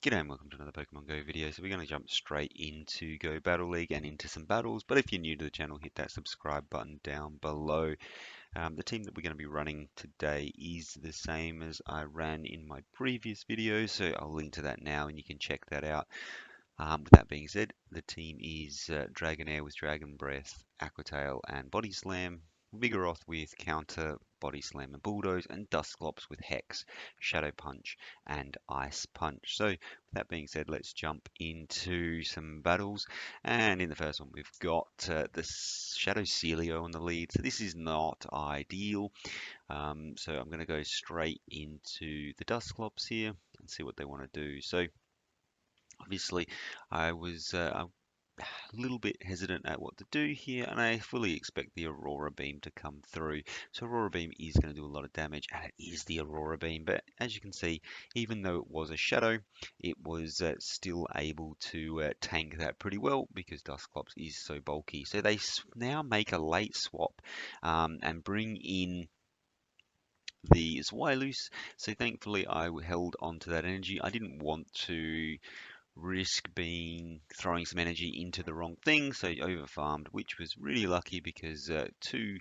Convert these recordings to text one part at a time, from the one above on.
G'day and welcome to another Pokemon Go video. So we're going to jump straight into Go Battle League and into some battles. But if you're new to the channel, hit that subscribe button down below. The team that we're going to be running today is the same as I ran in my previous video, so I'll link to that now and you can check that out. With that being said, the team is Dragonair with Dragon Breath, Aqua Tail and Body Slam, Vigoroth with Counter, Body Slam and Bulldoze, and Dusclops with Hex, Shadow Punch and Ice Punch. So with that being said, let's jump into some battles. And in the first one, we've got the Shadow Celio on the lead. So this is not ideal. So I'm going to go straight into the Dusclops here and see what they want to do. So obviously, I was a little bit hesitant at what to do here, and I fully expect the Aurora Beam to come through. So Aurora Beam is going to do a lot of damage, and it is the Aurora Beam. But as you can see, even though it was a Shadow, it was still able to tank that pretty well because Dusclops is so bulky. So they now make a late swap and bring in the Zweilous. So thankfully I held on to that energy. I didn't want to risk throwing some energy into the wrong thing, so over farmed, which was really lucky because two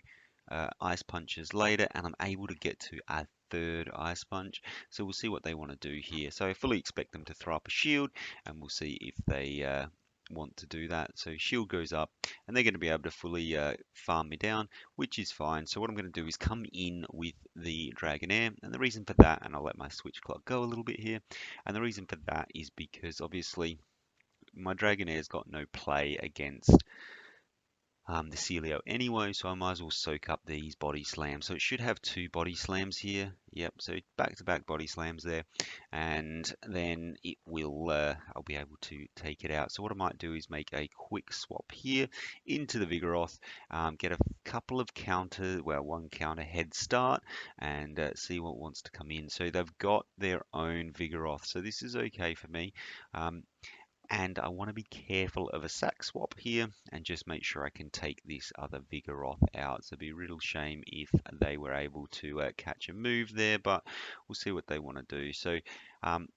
ice punches later, and I'm able to get to a third ice punch. So we'll see what they want to do here. So I fully expect them to throw up a shield, and we'll see if they want to do that. So shield goes up, and they're going to be able to fully farm me down, which is fine. So what I'm going to do is come in with the Dragonair, and the reason for that, and I'll let my switch clock go a little bit here, and the reason for that is because obviously my Dragonair's got no play against the Celio anyway, so I might as well soak up these body slams. So it should have two body slams here. Yep, so back-to-back body slams there, and then it will. I'll be able to take it out. So what I might do is make a quick swap here into the Vigoroth, get a couple of one counter head start, and see what wants to come in. So they've got their own Vigoroth, so this is okay for me. And I want to be careful of a sack swap here and just make sure I can take this other Vigoroth out. So it'd be a real shame if they were able to catch a move there, but we'll see what they want to do. So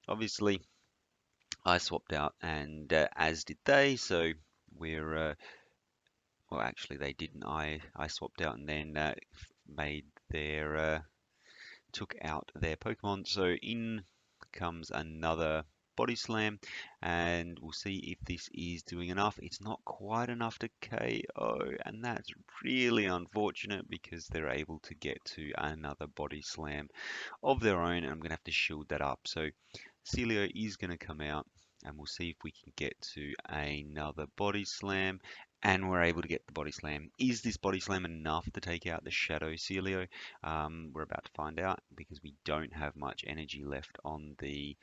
obviously I swapped out, and as did they. So we're well, actually they didn't. I swapped out and then made their took out their Pokemon. So in comes another body slam, and we'll see if this is doing enough. It's not quite enough to KO, and that's really unfortunate because they're able to get to another body slam of their own, and I'm going to have to shield that up. So Celio is going to come out, and we'll see if we can get to another body slam, and we're able to get the body slam. Is this body slam enough to take out the Shadow Celio? We're about to find out because we don't have much energy left on the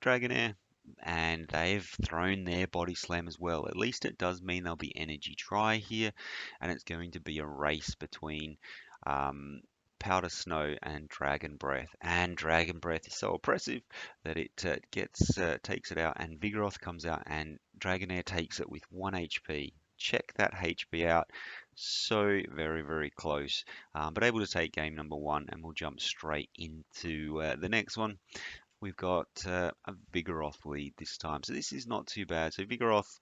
Dragonair, and they've thrown their body slam as well. At least it does mean there'll be energy dry here, and it's going to be a race between Powder Snow and Dragon Breath. And Dragon Breath is so oppressive that it takes it out, and Vigoroth comes out, and Dragonair takes it with 1 HP. Check that HP out. So very, very close. But able to take game number 1, and we'll jump straight into the next one. We've got a Vigoroth lead this time. So this is not too bad. So Vigoroth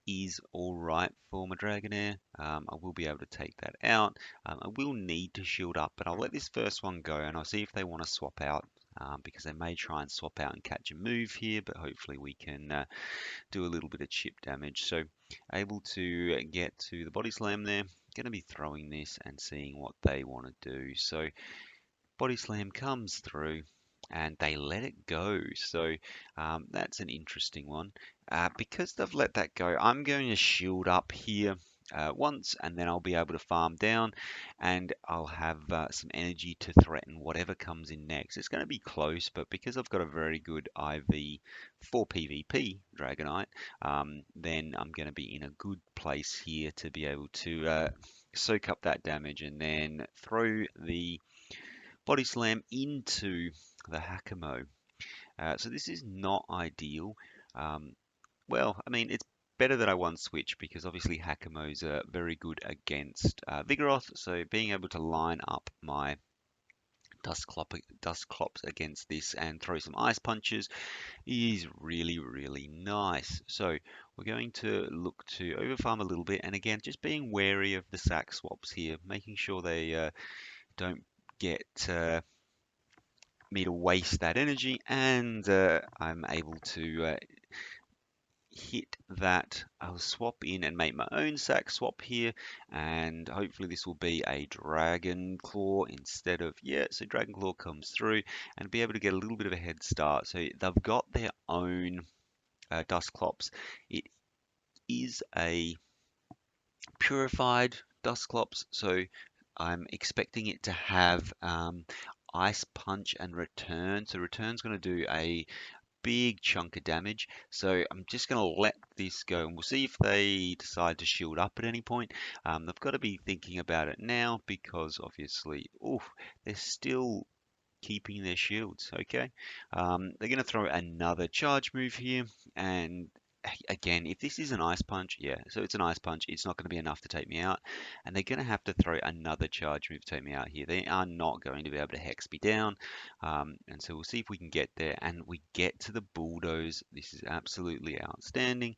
is all right for my Dragonair. I will be able to take that out. I will need to shield up, but I'll let this first one go, and I'll see if they want to swap out. Because they may try and swap out and catch a move here, but hopefully we can do a little bit of chip damage. So able to get to the body slam there. Going to be throwing this and seeing what they want to do. So body slam comes through and they let it go. So that's an interesting one. Because they've let that go, I'm going to shield up here once, and then I'll be able to farm down, and I'll have some energy to threaten whatever comes in next. It's going to be close, but because I've got a very good IV for PvP Dragonite, then I'm going to be in a good place here to be able to soak up that damage and then throw the body slam into the Hakamo. So this is not ideal. Well, I mean, it's better that I one switch because obviously Hakamo's very good against Vigoroth. So being able to line up my dust clops against this and throw some ice punches is really, really nice. So we're going to look to overfarm a little bit, and again, just being wary of the sack swaps here, making sure they don't get me to waste that energy, and I'm able to hit that. I'll swap in and make my own sack swap here, and hopefully this will be a Dragon Claw instead of, yeah, so Dragon Claw comes through and be able to get a little bit of a head start. So they've got their own Dusclops. It is a purified Dusclops, so I'm expecting it to have Ice Punch and Return. So Return's going to do a big chunk of damage. So I'm just going to let this go, and we'll see if they decide to shield up at any point. They've got to be thinking about it now because obviously, oof, they're still keeping their shields. Okay, they're going to throw another charge move here, and again, if this is an ice punch, yeah, so it's an ice punch, it's not going to be enough to take me out, and they're going to have to throw another charge move to take me out here. They are not going to be able to hex me down, and so we'll see if we can get there, and we get to the bulldoze. This is absolutely outstanding,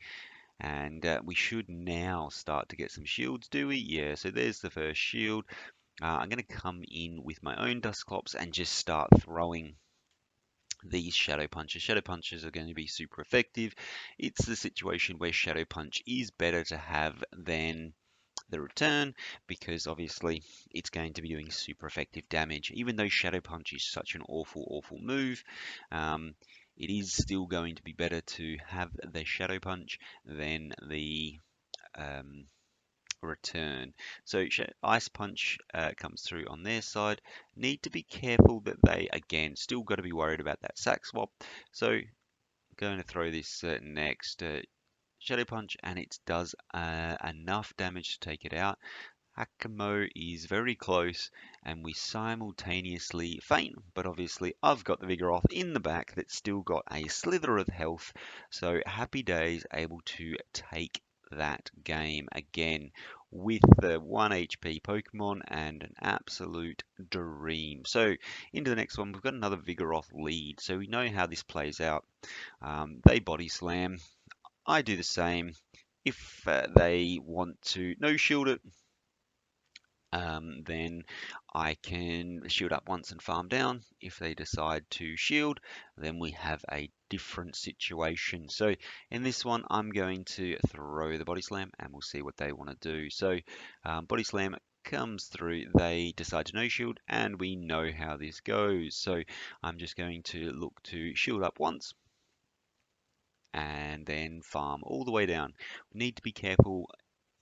and we should now start to get some shields, do we? Yeah, so there's the first shield. I'm going to come in with my own Dusclops and just start throwing these Shadow Punches. Shadow Punches are going to be super effective. It's the situation where Shadow Punch is better to have than the return, because obviously it's going to be doing super effective damage. Even though Shadow Punch is such an awful move, it is still going to be better to have the Shadow Punch than the return. So Ice Punch comes through on their side. Need to be careful that they, again, still got to be worried about that sack swap. So going to throw this next Shadow Punch, and it does enough damage to take it out. Hakamo is very close, and we simultaneously faint, but obviously I've got the Vigoroth in the back that's still got a slither of health, so happy days, able to take that game again with the 1 HP Pokemon and an absolute dream. So into the next one, we've got another Vigoroth lead, so we know how this plays out. They body slam, I do the same. If they want to no shield it, then I can shield up once and farm down. If they decide to shield, then we have a different situation. So in this one, I'm going to throw the body slam, and we'll see what they want to do. So body slam comes through, they decide to no shield, and we know how this goes. So I'm just going to look to shield up once and then farm all the way down. We need to be careful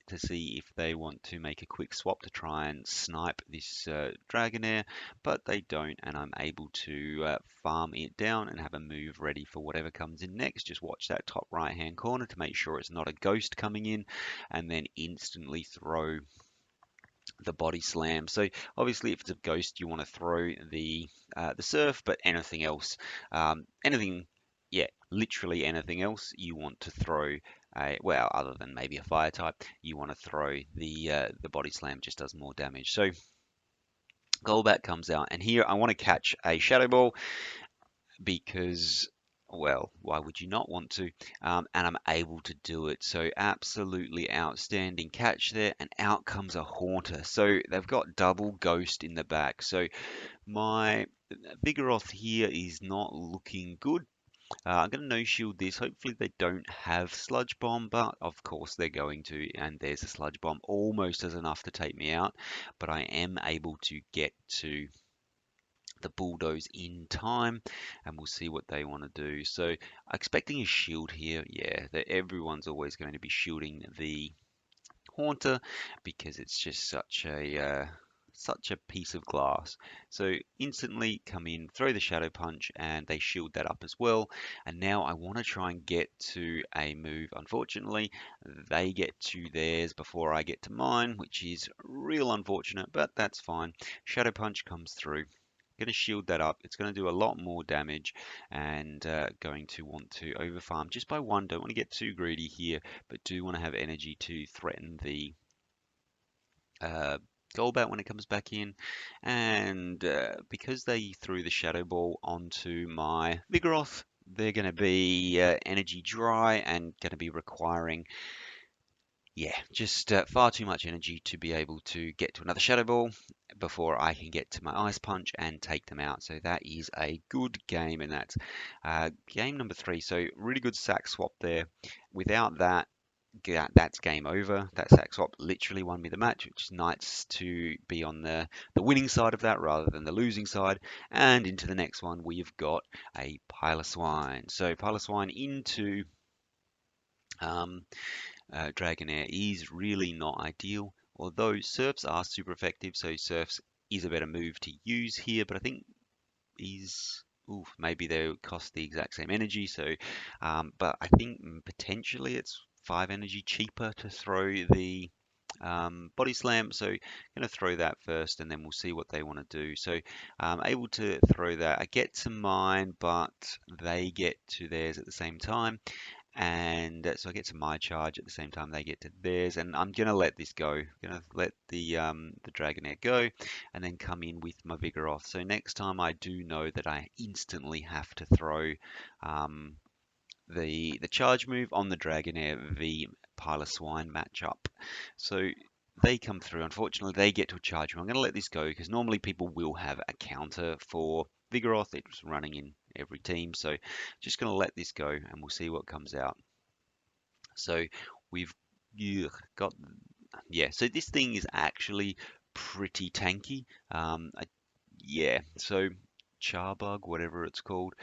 to see if they want to make a quick swap to try and snipe this Dragonair, but they don't, and I'm able to farm it down and have a move ready for whatever comes in next. Just watch that top right hand corner to make sure it's not a ghost coming in, and then instantly throw the body slam. So obviously if it's a ghost, you want to throw the surf, but anything else, anything, yeah, literally anything else, you want to throw well, other than maybe a fire type, you want to throw the body slam. Just does more damage. So Golbat comes out, and here I want to catch a Shadow Ball because, well, why would you not want to? And I'm able to do it. So absolutely outstanding catch there, and out comes a Haunter. So they've got double Ghost in the back. So my Vigoroth here is not looking good. I'm going to no shield this. Hopefully they don't have Sludge Bomb, but of course they're going to, and there's a Sludge Bomb. Almost as enough to take me out, but I am able to get to the bulldoze in time, and we'll see what they want to do. So expecting a shield here. Yeah, everyone's always going to be shielding the Haunter because it's just such a piece of glass. So instantly come in, throw the Shadow Punch, and they shield that up as well. And now I want to try and get to a move. Unfortunately, they get to theirs before I get to mine, which is real unfortunate, but that's fine. Shadow Punch comes through. Going to shield that up. It's going to do a lot more damage, and going to want to overfarm just by one. Don't want to get too greedy here, but do want to have energy to threaten the Golbat when it comes back in, and because they threw the Shadow Ball onto my Vigoroth, they're going to be energy dry and going to be requiring, yeah, just far too much energy to be able to get to another Shadow Ball before I can get to my Ice Punch and take them out. So that is a good game, and that's game number 3. So really good sack swap there. Without that, that's game over. That sack swap literally won me the match, which is nice to be on the winning side of that rather than the losing side. And into the next one, we've got a Piloswine. So Piloswine into um, Dragonair is really not ideal, although Surfs are super effective, so Surfs is a better move to use here, but I think is oof, maybe they would cost the exact same energy. So, but I think potentially it's 5 energy cheaper to throw the body slam. So, going to throw that first, and then we'll see what they want to do. So, able to throw that. I get to mine, but they get to theirs at the same time. And so I get to my charge at the same time they get to theirs, and I'm gonna let this go. Gonna let the Dragonair go, and then come in with my Vigoroth. So next time I do know that I instantly have to throw um, the charge move on the Dragonair v Piloswine matchup. So they come through. Unfortunately, they get to a charge move. I'm gonna let this go because normally people will have a counter for Vigoroth. It's running in every team, so just gonna let this go, and we'll see what comes out. So we've got, yeah, so this thing is actually pretty tanky. Yeah, so Charbug, whatever it's called,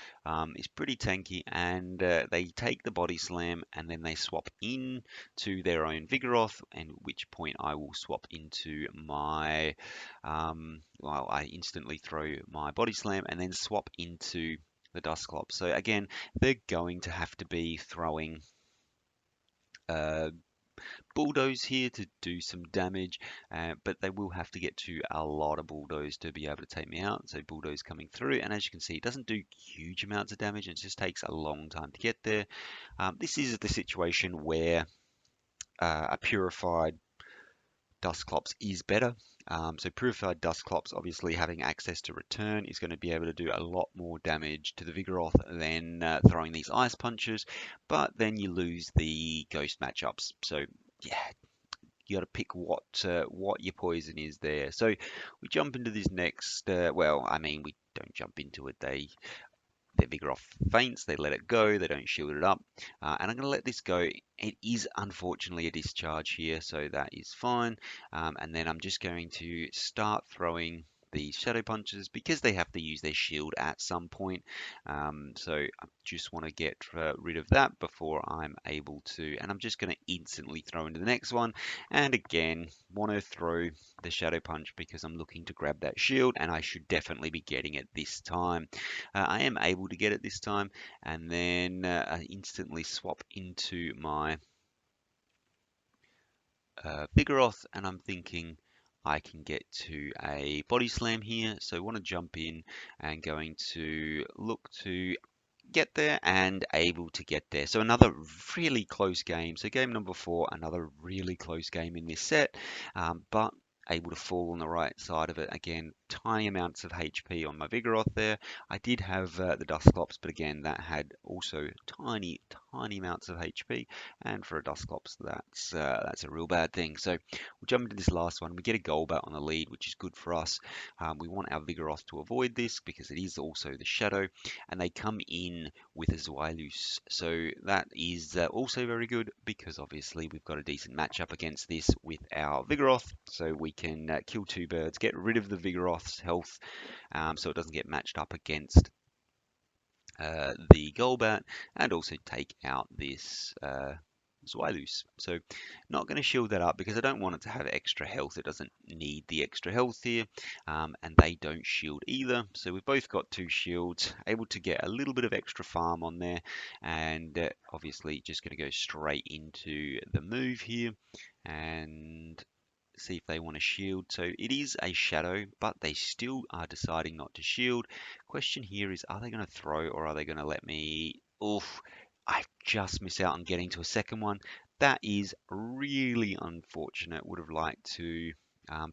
is pretty tanky, and they take the body slam and then they swap in to their own Vigoroth, and at which point I will swap into my, well, I instantly throw my body slam and then swap into the Dusclops. So again, they're going to have to be throwing uh, bulldoze here to do some damage, but they will have to get to a lot of bulldoze to be able to take me out. So bulldoze coming through, and as you can see, it doesn't do huge amounts of damage. It just takes a long time to get there. This is the situation where a purified Dusclops is better. So Purified Dusclops, obviously having access to return, is going to be able to do a lot more damage to the Vigoroth than throwing these Ice Punches, but then you lose the Ghost matchups. So yeah, you got to pick what your poison is there. So we jump into this next. Well, I mean, we don't jump into it. Their Vigoroth faints, they let it go, they don't shield it up, and I'm going to let this go. It is unfortunately a discharge here, so that is fine. And then I'm just going to start throwing the Shadow Punches because they have to use their shield at some point. So I just want to get rid of that before I'm able to, and I'm just going to instantly throw into the next one. And again, want to throw the Shadow Punch because I'm looking to grab that shield, and I should definitely be getting it this time. I am able to get it this time, and then I instantly swap into my Vigoroth, and I'm thinking I can get to a body slam here. So I want to jump in and going to look to get there and able to get there. So another really close game. So game number 4, another really close game in this set, but able to fall on the right side of it. Again, tiny amounts of HP on my Vigoroth there. I did have the Dusclops, but again, that had also tiny, tiny amounts of HP. And for a Dusclops, that's a real bad thing. So we'll jump into this last one. We get a Golbat on the lead, which is good for us. We want our Vigoroth to avoid this because it is also the Shadow, and they come in with a Zweilous. So that is also very good because obviously we've got a decent matchup against this with our Vigoroth. So we can kill 2 birds, get rid of the Vigoroth's health so it doesn't get matched up against the Golbat, and also take out this Zweilous. So not going to shield that up because I don't want it to have extra health. It doesn't need the extra health here, and they don't shield either. So we've both got 2 shields, able to get a little bit of extra farm on there, and obviously just going to go straight into the move here and see if they want to shield. So it is a Shadow, but they still are deciding not to shield. Question here is, are they going to throw or are they going to let me... Oof, I just miss out on getting to a second one. That is really unfortunate. Would have liked to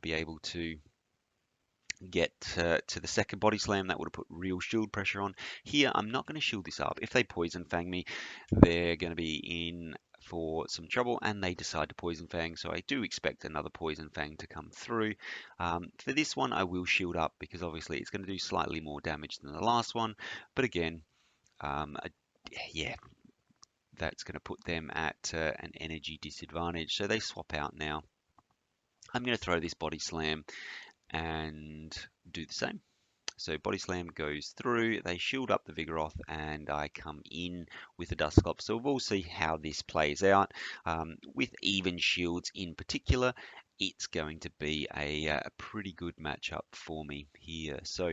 be able to get to the second body slam. That would have put real shield pressure on. Here, I'm not going to shield this up. If they poison fang me, they're going to be in for some trouble, and they decide to poison fang, so I do expect another poison fang to come through. For this one, I will shield up because obviously it's going to do slightly more damage than the last one, but again, yeah, that's going to put them at an energy disadvantage, so they swap out now. I'm going to throw this body slam and do the same. So body slam goes through, they shield up the Vigoroth, and I come in with the Dusclops. So we'll see how this plays out. With even shields in particular, it's going to be a pretty good matchup for me here. So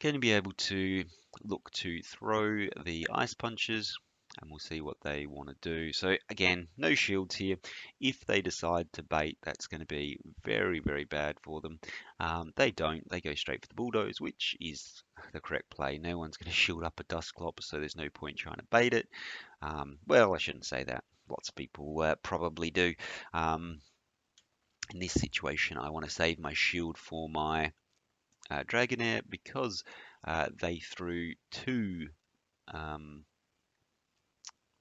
going to be able to look to throw the Ice Punches, and we'll see what they want to do. So again, no shields here. If they decide to bait, that's going to be very, very bad for them. They don't. They go straight for the Bulldoze, which is the correct play. No one's going to shield up a Dusclops, so there's no point trying to bait it. Well, I shouldn't say that. Lots of people probably do. In this situation, I want to save my shield for my Dragonair because they threw two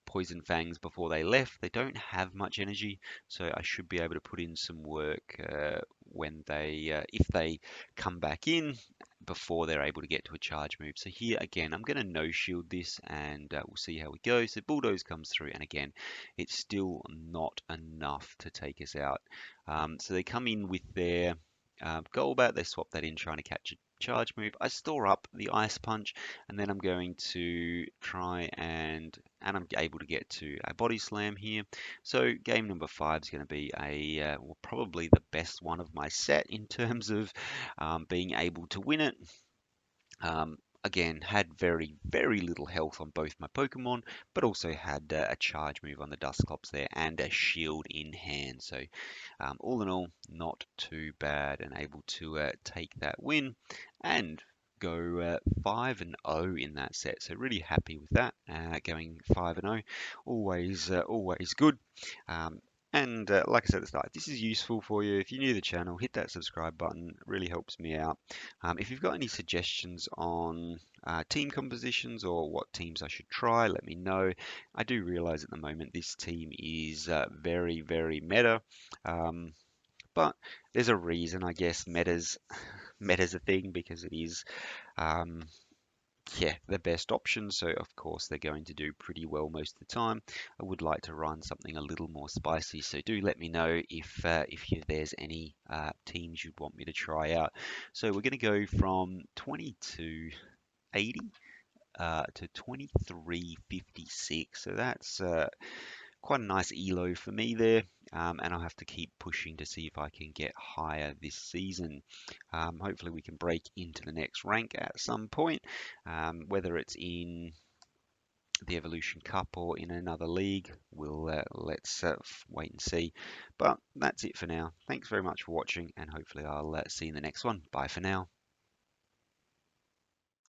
Poison Fangs before they left. They don't have much energy, so I should be able to put in some work when they, if they come back in before they're able to get to a charge move. So here again, I'm going to no shield this, and we'll see how we go. So Bulldoze comes through, and again, it's still not enough to take us out. So they come in with their Golbat, they swap that in trying to catch a charge move. I store up the Ice Punch, and then I'm going to try and I'm able to get to a Body Slam here. So game number 5 is going to be well, probably the best one of my set in terms of being able to win it. Again, had very, very little health on both my Pokemon, but also had a charge move on the Dusclops there and a shield in hand. So all in all, not too bad, and able to take that win and go 5-0 in that set. So really happy with that. Going 5-0, always good. And like I said at the start, if this is useful for you, if you're new to the channel, hit that subscribe button. It really helps me out. If you've got any suggestions on team compositions or what teams I should try, let me know. I do realize at the moment this team is very, very meta. But there's a reason, I guess, meta's a thing because it is yeah, the best option. So of course they're going to do pretty well most of the time. I would like to run something a little more spicy, so do let me know if there's any teams you'd want me to try out. So we're going to go from 2280 to 2356. So that's quite a nice elo for me there, and I'll have to keep pushing to see if I can get higher this season. Hopefully we can break into the next rank at some point, whether it's in the Evolution Cup or in another league. Let's wait and see. But that's it for now. Thanks very much for watching, and hopefully I'll see you in the next one. Bye for now.